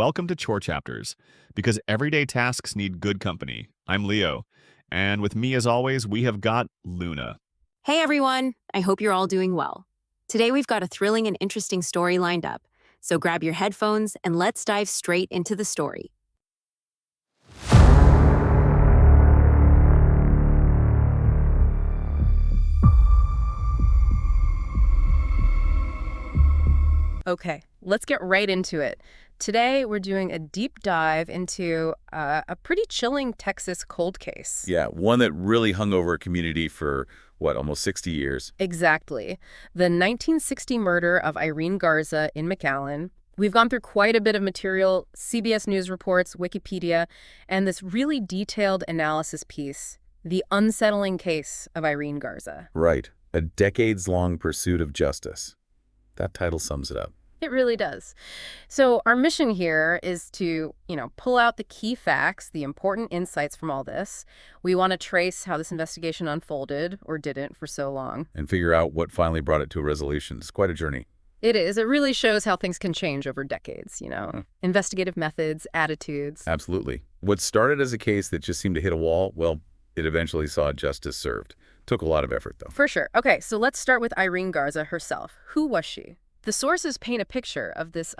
welcome to Chore Chapters, because everyday tasks need good company. I'm Leo, and with me as always, we have got Luna. Hey everyone, I hope you're all doing well. Today we've got a thrilling and interesting story lined up, so grab your headphones and let's dive straight into the story. Okay, let's get right into it. Today, we're doing a deep dive into a pretty chilling Texas cold case. Yeah, one that really hung over a community for, almost 60 years. Exactly. The 1960 murder of Irene Garza in McAllen. We've gone through quite a bit of material, CBS News reports, Wikipedia, and this really detailed analysis piece, The Unsettling Case of Irene Garza. Right. A decades-long pursuit of justice. That title sums it up. It really does. So our mission here is to, pull out the key facts, the important insights from all this. We want to trace how this investigation unfolded, or didn't, for so long. And figure out what finally brought it to a resolution. It's quite a journey. It is. It really shows how things can change over decades, Investigative methods, attitudes. Absolutely. What started as a case that just seemed to hit a wall, it eventually saw justice served. Took a lot of effort, though. For sure. Okay, so let's start with Irene Garza herself. Who was she? The sources paint a picture of this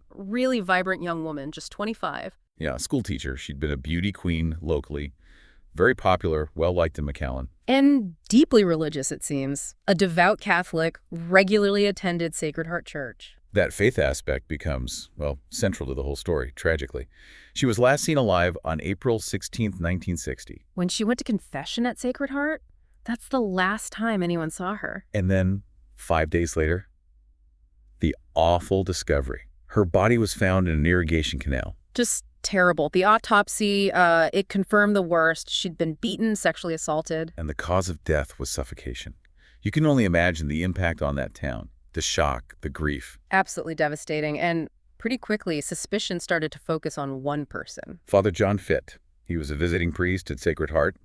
really vibrant young woman, just 25. Yeah, a school teacher. She'd been a beauty queen locally. Very popular, well-liked in McAllen. And deeply religious, it seems. A devout Catholic, regularly attended Sacred Heart Church. That faith aspect becomes, central to the whole story, tragically. She was last seen alive on April 16th, 1960. When she went to confession at Sacred Heart, that's the last time anyone saw her. And then, 5 days later, the awful discovery. Her body was found in an irrigation canal. Just terrible. The autopsy, it confirmed the worst. She'd been beaten, sexually assaulted. And the cause of death was suffocation. You can only imagine the impact on that town. The shock, the grief. Absolutely devastating. And pretty quickly, suspicion started to focus on one person. Father John Fitt. He was a visiting priest at Sacred Heart.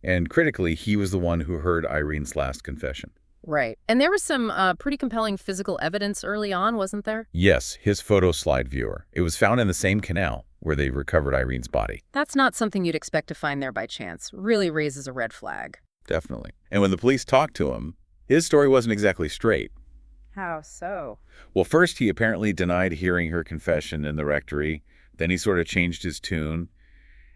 And critically, he was the one who heard Irene's last confession. Right. And there was some pretty compelling physical evidence early on, wasn't there? Yes, his photo slide viewer. It was found in the same canal where they recovered Irene's body. That's not something you'd expect to find there by chance. Really raises a red flag. Definitely. And when the police talked to him, his story wasn't exactly straight. How so? Well, first he apparently denied hearing her confession in the rectory. Then he sort of changed his tune.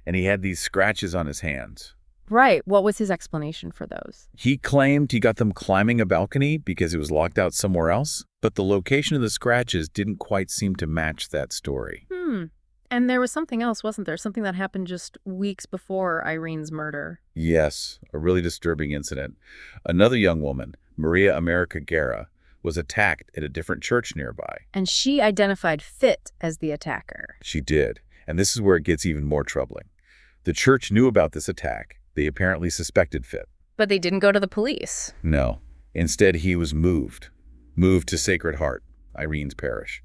And he had these scratches on his hands. Right. What was his explanation for those? He claimed he got them climbing a balcony because it was locked out somewhere else, but the location of the scratches didn't quite seem to match that story. And there was something else, wasn't there? Something that happened just weeks before Irene's murder. Yes, a really disturbing incident. Another young woman, Maria America Guerra, was attacked at a different church nearby. And she identified Fitt as the attacker. She did, and this is where it gets even more troubling. The church knew about this attack. They apparently suspected Fitt. But they didn't go to the police. No. Instead, he was moved to Sacred Heart, Irene's parish.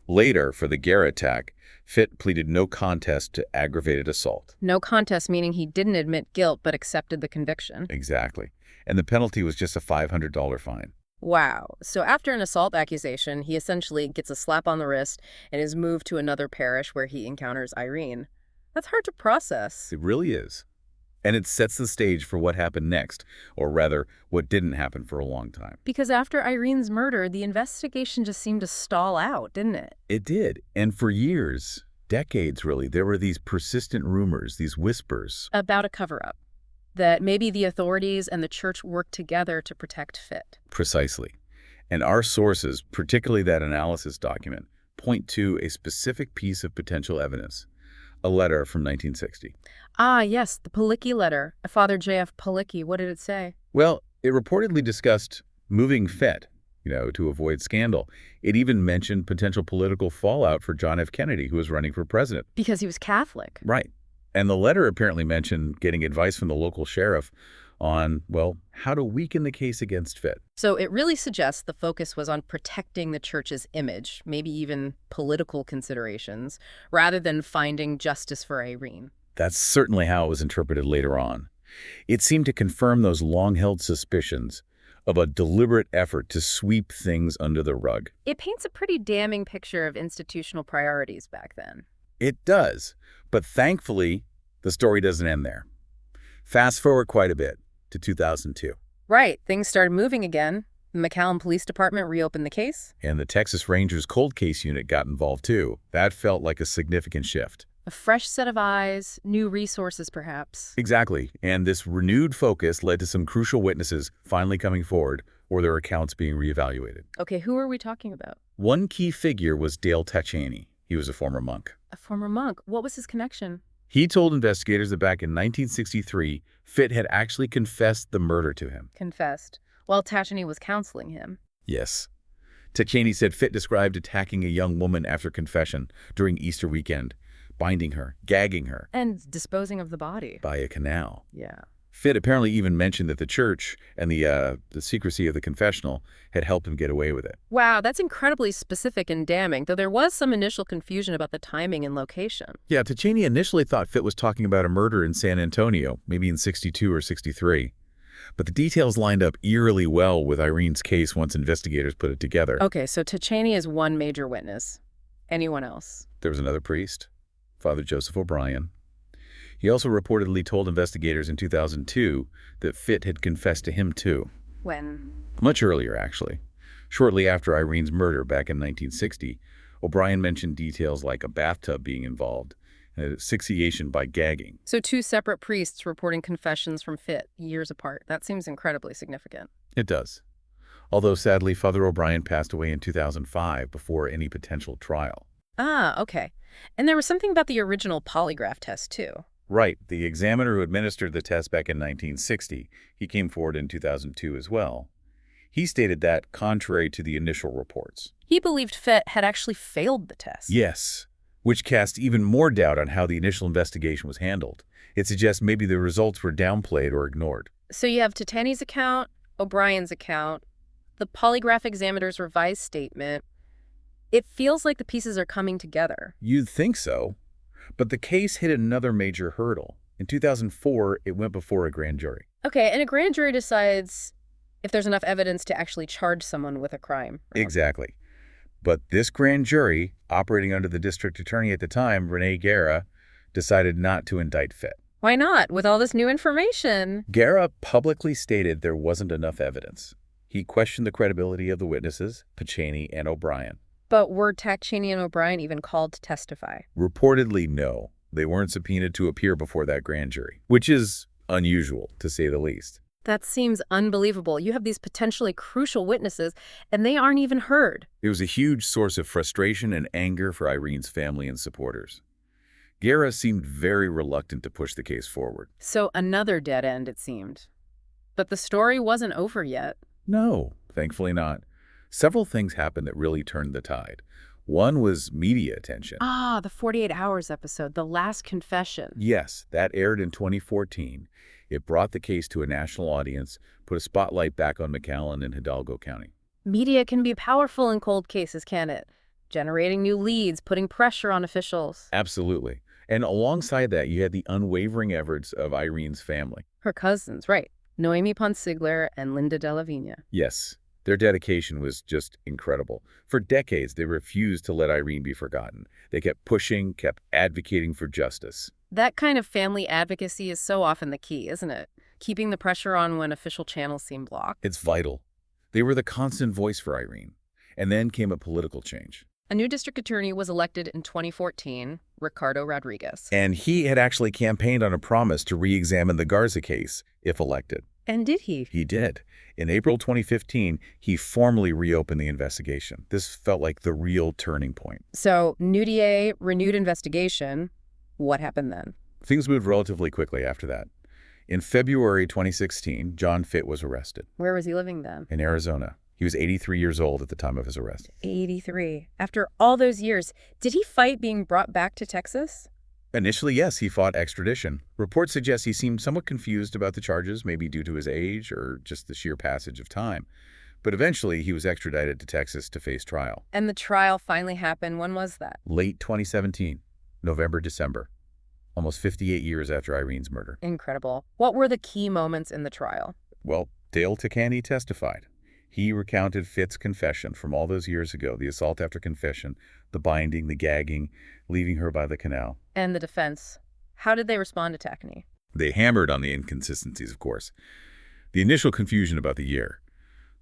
Later, for the Guerra attack, Fitt pleaded no contest to aggravated assault. No contest, meaning he didn't admit guilt but accepted the conviction. Exactly. And the penalty was just a $500 fine. Wow. So after an assault accusation, he essentially gets a slap on the wrist and is moved to another parish where he encounters Irene. That's hard to process. It really is. And it sets the stage for what happened next, or rather, what didn't happen for a long time. Because after Irene's murder, the investigation just seemed to stall out, didn't it? It did. And for years, decades really, there were these persistent rumors, these whispers. About a cover-up. That maybe the authorities and the church worked together to protect Fitt. Precisely. And our sources, particularly that analysis document, point to a specific piece of potential evidence. A letter from 1960. Ah, yes, the Palicki letter. Father J.F. Palicki. What did it say? Well, it reportedly discussed moving Fitt, to avoid scandal. It even mentioned potential political fallout for John F. Kennedy, who was running for president. Because he was Catholic. Right. And the letter apparently mentioned getting advice from the local sheriff on, how to weaken the case against Fitt. So it really suggests the focus was on protecting the church's image, maybe even political considerations, rather than finding justice for Irene. That's certainly how it was interpreted later on. It seemed to confirm those long-held suspicions of a deliberate effort to sweep things under the rug. It paints a pretty damning picture of institutional priorities back then. It does, but thankfully, the story doesn't end there. Fast forward quite a bit to 2002. Right, things started moving again. The McAllen Police Department reopened the case. And the Texas Rangers Cold Case Unit got involved too. That felt like a significant shift. A fresh set of eyes, new resources perhaps. Exactly, and this renewed focus led to some crucial witnesses finally coming forward or their accounts being reevaluated. Okay, who are we talking about? One key figure was Dale Tachaney. He was a former monk. A former monk. What was his connection? He told investigators that back in 1963, Fitt had actually confessed the murder to him. Confessed. While Tachaney was counseling him. Yes. Tachaney said Fitt described attacking a young woman after confession during Easter weekend, binding her, gagging her. And disposing of the body. By a canal. Yeah. Fitt apparently even mentioned that the church and the secrecy of the confessional had helped him get away with it. Wow, that's incredibly specific and damning, though there was some initial confusion about the timing and location. Yeah, Tachaney initially thought Fitt was talking about a murder in San Antonio, maybe in 62 or 63. But the details lined up eerily well with Irene's case once investigators put it together. Okay, so Tachaney is one major witness. Anyone else? There was another priest, Father Joseph O'Brien. He also reportedly told investigators in 2002 that Fitt had confessed to him too. When? Much earlier, actually. Shortly after Irene's murder back in 1960, O'Brien mentioned details like a bathtub being involved and asphyxiation by gagging. So two separate priests reporting confessions from Fitt, years apart. That seems incredibly significant. It does. Although, sadly, Father O'Brien passed away in 2005 before any potential trial. Ah, okay. And there was something about the original polygraph test, too. Right. The examiner who administered the test back in 1960, he came forward in 2002 as well. He stated that, contrary to the initial reports. He believed Fitt had actually failed the test. Yes, which cast even more doubt on how the initial investigation was handled. It suggests maybe the results were downplayed or ignored. So you have Tachaney's account, O'Brien's account, the polygraph examiner's revised statement. It feels like the pieces are coming together. You'd think so. But the case hit another major hurdle. In 2004, it went before a grand jury. Okay, and a grand jury decides if there's enough evidence to actually charge someone with a crime. Exactly. But this grand jury, operating under the district attorney at the time, Irene Garza, decided not to indict Fitt. Why not, with all this new information? Garza publicly stated there wasn't enough evidence. He questioned the credibility of the witnesses, Tachaney and O'Brien. But were Tachaney and O'Brien even called to testify? Reportedly, no. They weren't subpoenaed to appear before that grand jury, which is unusual, to say the least. That seems unbelievable. You have these potentially crucial witnesses, and they aren't even heard. It was a huge source of frustration and anger for Irene's family and supporters. Garza seemed very reluctant to push the case forward. So another dead end, it seemed. But the story wasn't over yet. No, thankfully not. Several things happened that really turned the tide. One was media attention. Ah, the 48 Hours episode, the last confession. Yes, that aired in 2014. It brought the case to a national audience, put a spotlight back on McAllen and Hidalgo County. Media can be powerful in cold cases, can it? Generating new leads, putting pressure on officials. Absolutely. And alongside that, you had the unwavering efforts of Irene's family. Her cousins, right. Noemi Ponsigler and Linda Della Vigna. Yes. Their dedication was just incredible. For decades, they refused to let Irene be forgotten. They kept pushing, kept advocating for justice. That kind of family advocacy is so often the key, isn't it? Keeping the pressure on when official channels seem blocked. It's vital. They were the constant voice for Irene. And then came a political change. A new district attorney was elected in 2014, Ricardo Rodriguez. And he had actually campaigned on a promise to re-examine the Garza case, if elected. And did he? He did. In April 2015, he formally reopened the investigation. This felt like the real turning point. So, new DA, renewed investigation. What happened then? Things moved relatively quickly after that. In February 2016, John Fitt was arrested. Where was he living then? In Arizona. He was 83 years old at the time of his arrest. 83. After all those years, did he fight being brought back to Texas? Initially, yes, he fought extradition. Reports suggest he seemed somewhat confused about the charges, maybe due to his age or just the sheer passage of time. But eventually, he was extradited to Texas to face trial. And the trial finally happened. When was that? Late 2017, November, December. Almost 58 years after Irene's murder. Incredible. What were the key moments in the trial? Well, Dale Takani testified. He recounted Fitt's confession from all those years ago, the assault after confession, the binding, the gagging, leaving her by the canal. And the defense. How did they respond to Takani? They hammered on the inconsistencies, of course. The initial confusion about the year,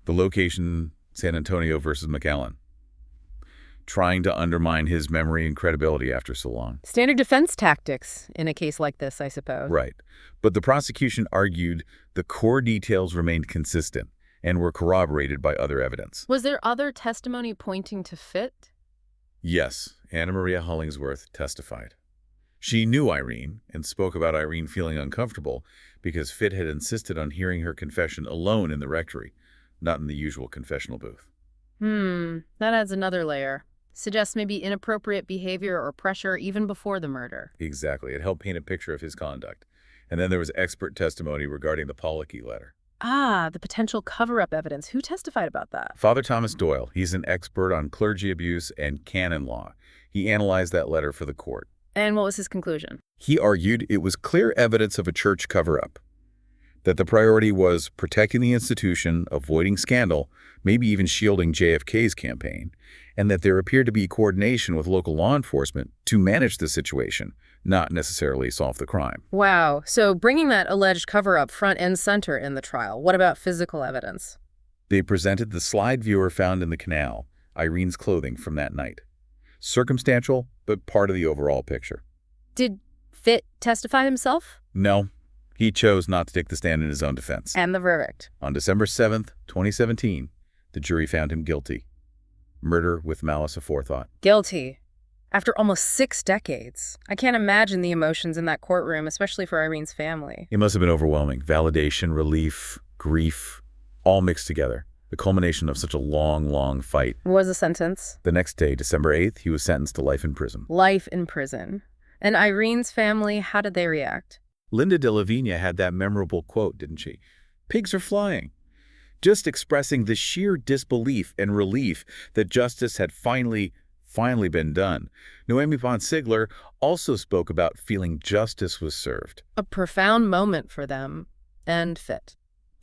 the location, San Antonio versus McAllen, trying to undermine his memory and credibility after so long. Standard defense tactics in a case like this, I suppose. Right. But the prosecution argued the core details remained consistent and were corroborated by other evidence. Was there other testimony pointing to Fitt? Yes, Anna Maria Hollingsworth testified. She knew Irene and spoke about Irene feeling uncomfortable because Fitt had insisted on hearing her confession alone in the rectory, not in the usual confessional booth. That adds another layer. Suggests maybe inappropriate behavior or pressure even before the murder. Exactly. It helped paint a picture of his conduct. And then there was expert testimony regarding the Pollocky letter. The potential cover-up evidence. Who testified about that? Father Thomas Doyle, he's an expert on clergy abuse and canon law. He analyzed that letter for the court. And what was his conclusion? He argued it was clear evidence of a church cover-up, that the priority was protecting the institution, avoiding scandal, maybe even shielding JFK's campaign, and that there appeared to be coordination with local law enforcement to manage the situation, not necessarily solve the crime. Wow. So bringing that alleged cover-up front and center in the trial. What about physical evidence? They presented the slide viewer found in the canal, Irene's clothing from that night. Circumstantial, but part of the overall picture. Did Fitt testify himself? No, he chose not to take the stand in his own defense. And the verdict? On December 7th, 2017, the jury found him guilty. Murder with malice aforethought. Guilty. After almost 6 decades. I can't imagine the emotions in that courtroom, especially for Irene's family. It must have been overwhelming. Validation, relief, grief, all mixed together. The culmination of such a long, long fight. What was the sentence? The next day, December 8th, he was sentenced to life in prison. Life in prison. And Irene's family, how did they react? Linda de la Vigna had that memorable quote, didn't she? Pigs are flying. Just expressing the sheer disbelief and relief that justice had finally been done. Noemi von Sigler also spoke about feeling justice was served. A profound moment for them and Fitt.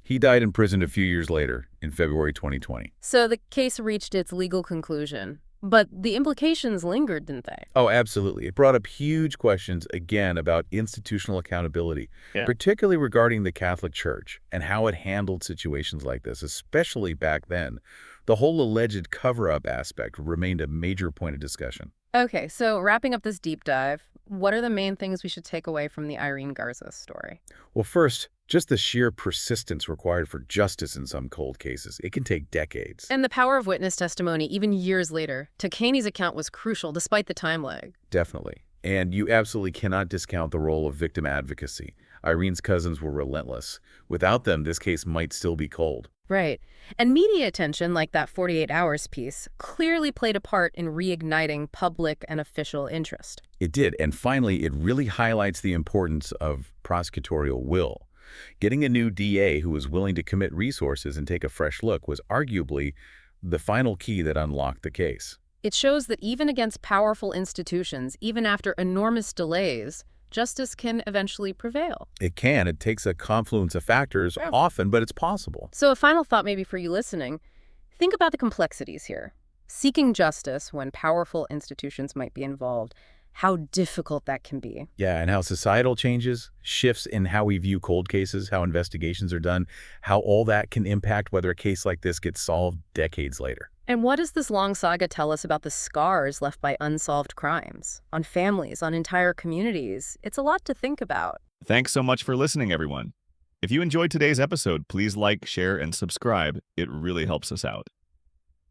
He died in prison a few years later, in February 2020. So the case reached its legal conclusion. But the implications lingered, didn't they? Oh, absolutely. It brought up huge questions, again, about institutional accountability, particularly regarding the Catholic Church and how it handled situations like this, especially back then. The whole alleged cover-up aspect remained a major point of discussion. Okay, so wrapping up this deep dive, what are the main things we should take away from the Irene Garza story? Well, first, just the sheer persistence required for justice in some cold cases. It can take decades. And the power of witness testimony, even years later. Takani's account was crucial, despite the time lag. Definitely. And you absolutely cannot discount the role of victim advocacy. Irene's cousins were relentless. Without them, this case might still be cold. Right. And media attention, like that 48 Hours piece, clearly played a part in reigniting public and official interest. It did. And finally, it really highlights the importance of prosecutorial will. Getting a new DA who was willing to commit resources and take a fresh look was arguably the final key that unlocked the case. It shows that even against powerful institutions, even after enormous delays, justice can eventually prevail. It can. It takes a confluence of factors often, but it's possible. So a final thought maybe for you listening. Think about the complexities here. Seeking justice when powerful institutions might be involved, how difficult that can be. Yeah, and how societal changes, shifts in how we view cold cases, how investigations are done, how all that can impact whether a case like this gets solved decades later. And what does this long saga tell us about the scars left by unsolved crimes, on families, on entire communities? It's a lot to think about. Thanks so much for listening, everyone. If you enjoyed today's episode, please like, share, and subscribe. It really helps us out.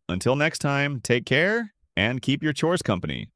Until next time, take care and keep your chores company.